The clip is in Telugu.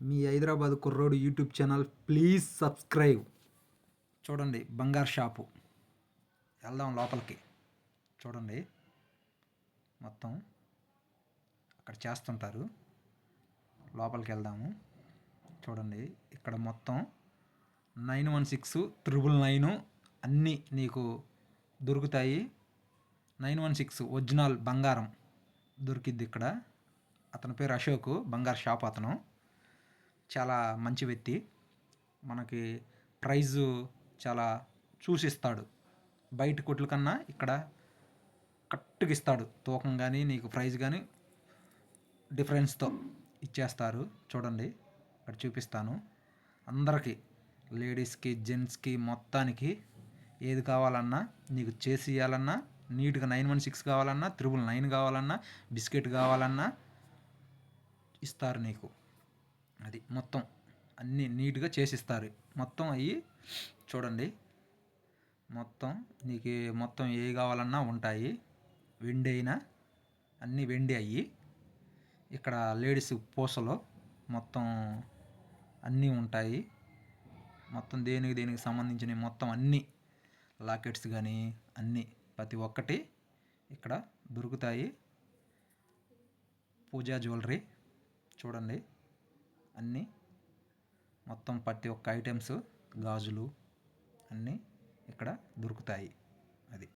మీ హైదరాబాద్ కుర్రోడు యూట్యూబ్ ఛానల్ ప్లీజ్ సబ్స్క్రైబ్. చూడండి బంగారు షాపు. వెళ్దాం లోపలికి. చూడండి మొత్తం అక్కడ చేస్తుంటారు. లోపలికి వెళ్దాము. చూడండి ఇక్కడ మొత్తం 916 999 అన్నీ నీకు దొరుకుతాయి. 916 ఒరిజినల్ బంగారం దొరికిద్ది ఇక్కడ. అతని పేరు అశోక్, బంగారు షాప్ అతను. చాలా మంచి వ్యక్తి. మనకి ప్రైజు చాలా చూసిస్తాడు. బయట కొట్ల కన్నా ఇక్కడ కరెక్ట్గా ఇస్తాడు. తూకం కానీ నీకు ప్రైజ్ కానీ డిఫరెన్స్తో ఇచ్చేస్తారు. చూడండి ఇక్కడ చూపిస్తాను. అందరికీ లేడీస్కి, జెంట్స్కి, మొత్తానికి ఏది కావాలన్నా నీకు చేసి ఇవ్వాలన్నా, నీట్గా 916 కావాలన్నా, 999 కావాలన్నా, బిస్కెట్ కావాలన్నా ఇస్తారు నీకు. అది మొత్తం అన్నీ నీట్గా చేసిస్తారు. మొత్తం అవి చూడండి. మొత్తం నీకు మొత్తం ఏ కావాలన్నా ఉంటాయి. వెండి అయినా అన్నీ వెండి అయ్యి. ఇక్కడ లేడీస్ పూసలు మొత్తం అన్నీ ఉంటాయి. మొత్తం దేనికి సంబంధించిన మొత్తం అన్నీ లాకెట్స్ కానీ అన్నీ ప్రతి ఒక్కటి ఇక్కడ దొరుకుతాయి. పూజా జ్యువెలరీ చూడండి. అన్నీ మొత్తం ప్రతి ఒక్క ఐటమ్స్, గాజులు అన్నీ ఇక్కడ దొరుకుతాయి. అది